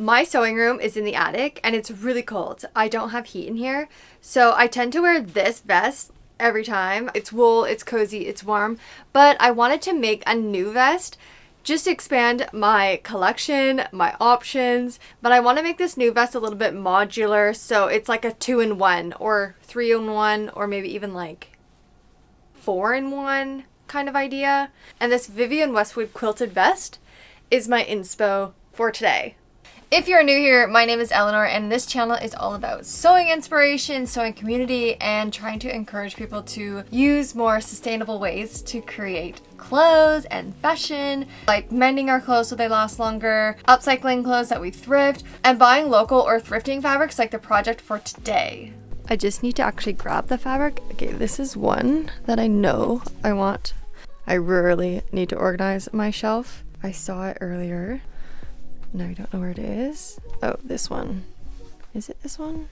My sewing room is in the attic and it's really cold. I don't have heat in here, so I tend to wear this vest every time. It's wool, it's cozy, it's warm, but I wanted to make a new vest just to expand my collection, my options, but I want to make this new vest a little bit modular, so it's like a 2-in-1 or 3-in-1 or maybe even like 4-in-1 kind of idea. And this Vivienne Westwood quilted vest is my inspo for today. If you're new here, my name is Eleanor and this channel is all about sewing inspiration, sewing community, and trying to encourage people to use more sustainable ways to create clothes and fashion, like mending our clothes so they last longer, upcycling clothes that we thrift, and buying local or thrifting fabrics like the project for today. I just need to actually grab the fabric. Okay, this is one that I know I want. I really need to organize my shelf. I saw it earlier. No, I don't know where it is. Oh, this one. Is it this one?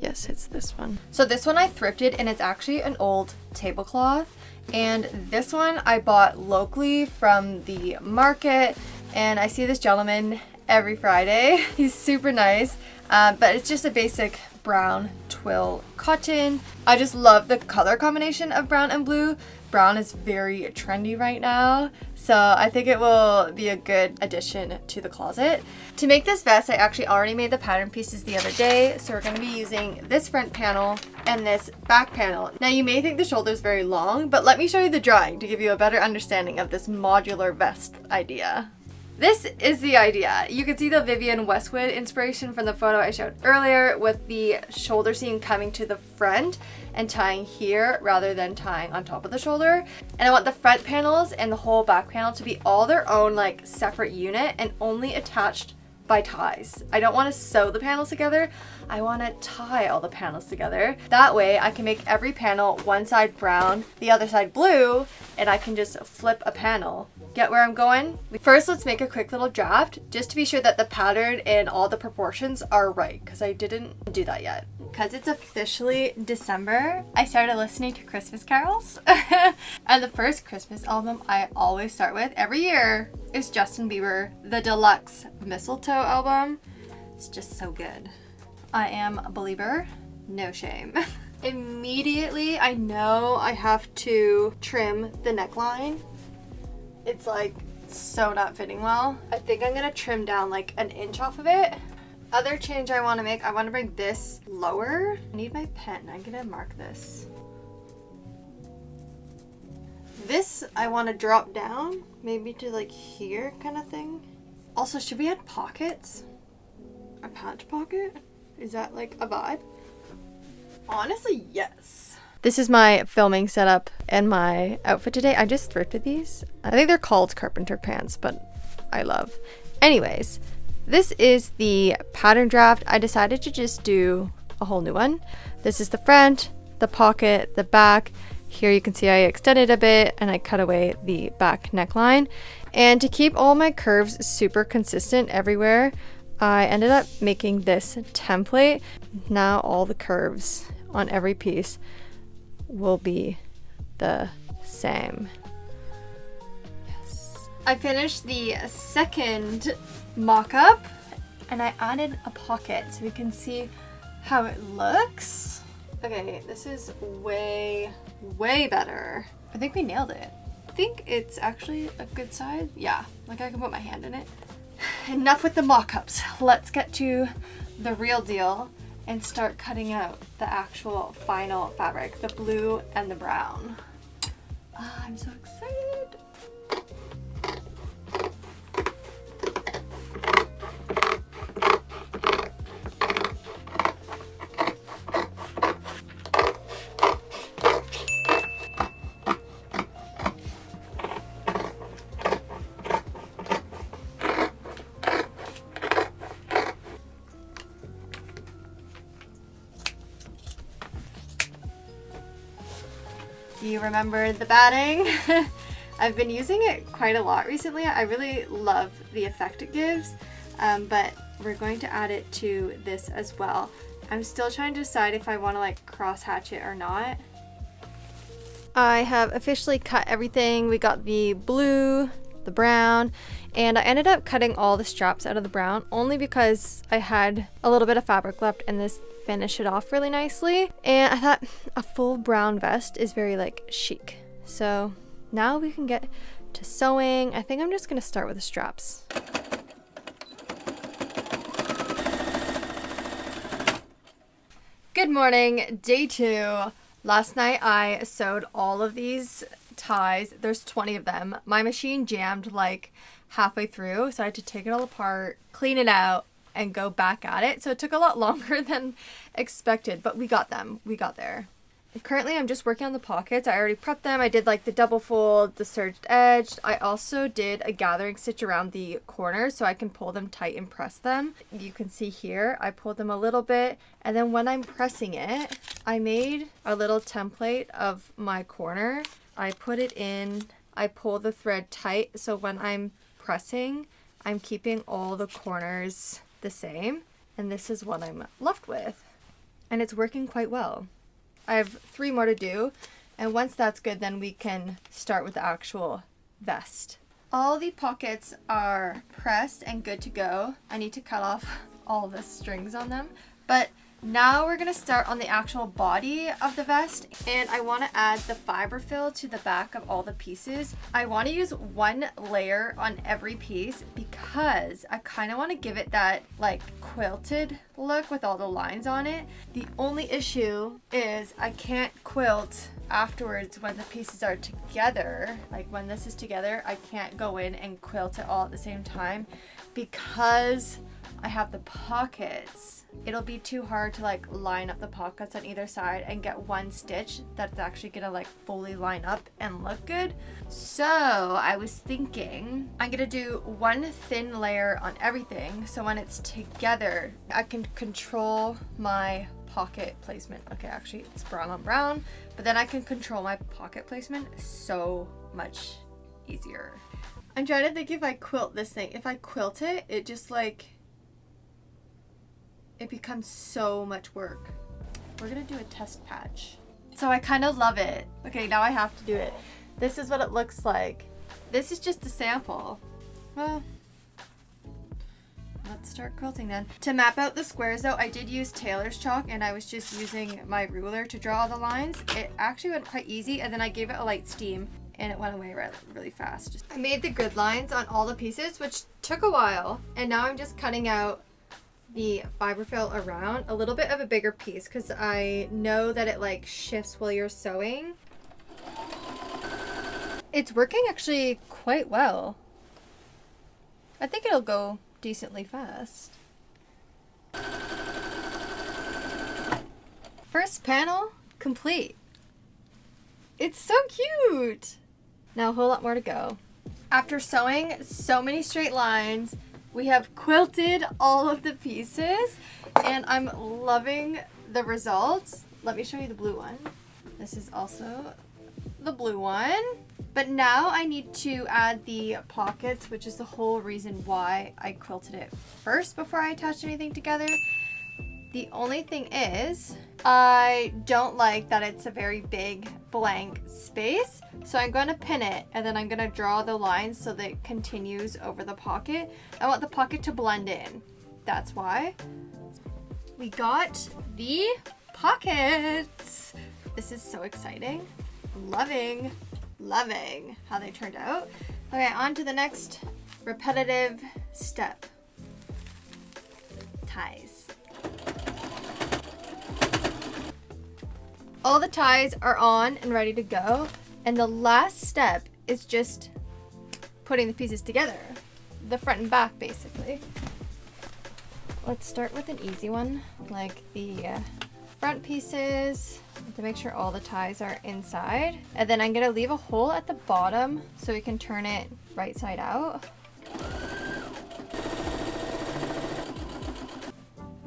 Yes, it's this one. So this one I thrifted and it's actually an old tablecloth. And this one I bought locally from the market. And I see this gentleman every Friday. He's super nice, but it's just a basic brown twill cotton. I just love the color combination of brown and blue. Brown is very trendy right now, so I think it will be a good addition to the closet. To make this vest, I actually already made the pattern pieces the other day, so we're going to be using this front panel and this back panel. Now you may think the shoulder is very long, but let me show you the drawing to give you a better understanding of this modular vest idea. This is the idea. You can see the Vivienne Westwood inspiration from the photo I showed earlier with the shoulder seam coming to the front and tying here rather than tying on top of the shoulder. And I want the front panels and the whole back panel to be all their own like separate unit and only attached by ties. I don't want to sew the panels together. I want to tie all the panels together. That way I can make every panel one side brown, the other side blue, and I can just flip a panel. Get where I'm going? First, let's make a quick little draft just to be sure that the pattern and all the proportions are right, because I didn't do that yet. Because it's officially December, I started listening to Christmas carols. And the first Christmas album I always start with every year is Justin Bieber, the Deluxe Mistletoe album. It's just so good. I am a believer, no shame. Immediately, I know I have to trim the neckline. It's like so not fitting well. I think I'm gonna trim down like an inch off of it. Other change I want to make, I want to bring this lower. I need my pen. I'm gonna mark this. This I want to drop down maybe to like here kind of thing. Also, should we add pockets? A patch pocket? Is that like a vibe? Honestly, yes. This is my filming setup and my outfit today. I just thrifted these. I think they're called carpenter pants, but I love. Anyways, this is the pattern draft. I decided to just do a whole new one. This is the front, the pocket, the back. Here you can see I extended a bit and I cut away the back neckline. And to keep all my curves super consistent everywhere, I ended up making this template. Now all the curves on every piece will be the same. Yes. I finished the second mock-up and I added a pocket so we can see how it looks. Okay, this is way better. I think we nailed it. I think it's actually a good size. Yeah, like I can put my hand in it. Enough with the mock-ups. Let's get to the real deal and start cutting out the actual final fabric, the blue and the brown. I'm so excited. Do you remember the batting? I've been using it quite a lot recently. I really love the effect it gives, but we're going to add it to this as well. I'm still trying to decide if I want to like cross hatch it or not. I have officially cut everything. We got the blue the brown, and I ended up cutting all the straps out of the brown only because I had a little bit of fabric left and this finished it off really nicely. And I thought a full brown vest is very like chic. So now we can get to sewing. I think I'm just gonna start with the straps. Good morning, day 2. Last night I sewed all of these ties. There's 20 of them. My machine jammed like halfway through, so I had to take it all apart, clean it out, and go back at it. So it took a lot longer than expected, but we got them. We got there. Currently I'm just working on the pockets. I already prepped them. I did like the double fold, the serged edge. I also did a gathering stitch around the corners so I can pull them tight and press them. You can see here I pulled them a little bit, and then when I'm pressing it, I made a little template of my corner. I put it in, I pull the thread tight, so when I'm pressing, I'm keeping all the corners the same, and this is what I'm left with. And it's working quite well. I have 3 more to do, and once that's good, then we can start with the actual vest. All the pockets are pressed and good to go. I need to cut off all the strings on them, but now we're gonna start on the actual body of the vest, and I want to add the fiber fill to the back of all the pieces. I want to use 1 layer on every piece because I kind of want to give it that like quilted look with all the lines on it. The only issue is I can't quilt afterwards when the pieces are together. Like when this is together, I can't go in and quilt it all at the same time because I have the pockets. It'll be too hard to like line up the pockets on either side and get one stitch that's actually gonna like fully line up and look good. So I was thinking I'm gonna do 1 thin layer on everything, so when it's together I can control my pocket placement. Okay, actually it's brown on brown, but then I can control my pocket placement so much easier. I'm trying to think if I quilt this thing. If I quilt it, it just like it becomes so much work. We're gonna do a test patch. So I kind of love it. Okay, now I have to do it. This is what it looks like. This is just a sample. Well, let's start quilting then. To map out the squares though, I did use tailor's chalk and I was just using my ruler to draw the lines. It actually went quite easy, and then I gave it a light steam and it went away really fast. I made the grid lines on all the pieces, which took a while, and now I'm just cutting out the fiber fill around a little bit of a bigger piece because I know that it like shifts while you're sewing. It's working actually quite well. I think it'll go decently fast. First panel complete. It's so cute. Now a whole lot more to go. After sewing so many straight lines, we have quilted all of the pieces, and I'm loving the results. Let me show you the blue one. This is also the blue one. But now I need to add the pockets, which is the whole reason why I quilted it first before I attached anything together. The only thing is, I don't like that it's a very big blank space. So I'm going to pin it, and then I'm going to draw the lines so that it continues over the pocket. I want the pocket to blend in. That's why. We got the pockets. This is so exciting. Loving how they turned out. Okay, on to the next repetitive step. Ties. All the ties are on and ready to go, and the last step is just putting the pieces together, the front and back basically. Let's start with an easy one, like the front pieces, to make sure all the ties are inside, and then I'm gonna leave a hole at the bottom so we can turn it right side out.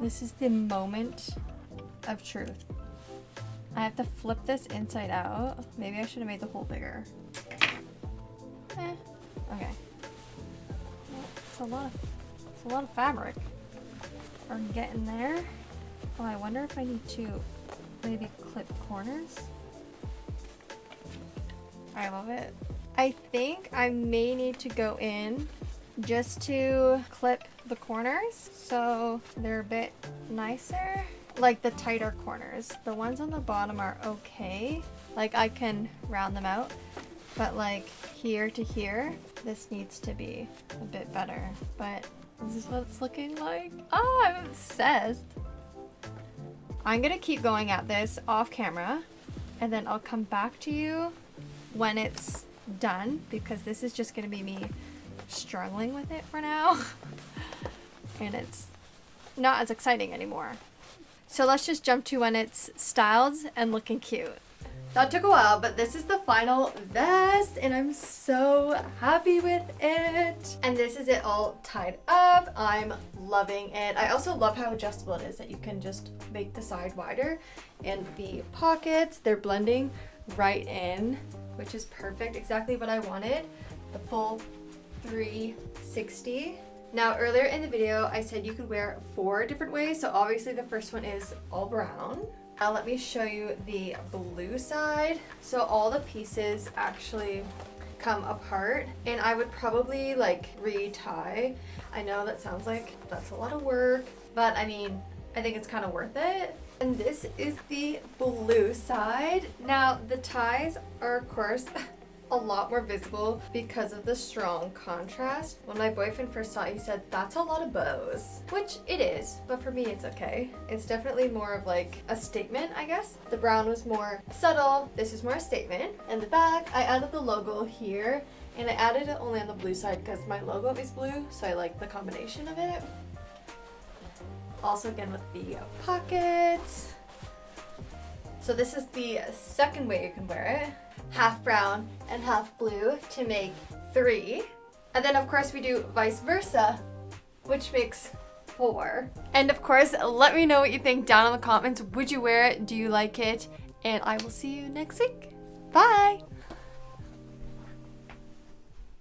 This is the moment of truth. I have to flip this inside out. Maybe I should have made the hole bigger. Okay. Well, it's a lot of fabric. We're getting there. Oh, I wonder if I need to maybe clip corners. I love it. I think I may need to go in just to clip the corners so they're a bit nicer. Like the tighter corners. The ones on the bottom are okay. Like I can round them out. But like here to here, this needs to be a bit better. But this is what it's looking like. Oh, I'm obsessed. I'm gonna keep going at this off camera and then I'll come back to you when it's done, because this is just gonna be me struggling with it for now. And it's not as exciting anymore. So let's just jump to when it's styled and looking cute. That took a while, but this is the final vest and I'm so happy with it. And this is it all tied up. I'm loving it. I also love how adjustable it is, that you can just make the side wider, and the pockets, they're blending right in, which is perfect. Exactly what I wanted. The full 360. Now earlier in the video, I said you could wear 4 different ways. So obviously the first one is all brown. Now let me show you the blue side. So all the pieces actually come apart, and I would probably like re-tie. I know that sounds like that's a lot of work, but I mean, I think it's kind of worth it. And this is the blue side. Now the ties are of course a lot more visible because of the strong contrast. When my boyfriend first saw it, he said, that's a lot of bows, which it is, but for me it's okay. It's definitely more of like a statement, I guess. The brown was more subtle, this is more a statement. And the back, I added the logo here, and I added it only on the blue side because my logo is blue, so I like the combination of it. Also again with the pockets. So this is the second way you can wear it. Half brown and half blue to make 3. And then of course we do vice versa, which makes 4. And of course, let me know what you think down in the comments. Would you wear it? Do you like it? And I will see you next week. Bye!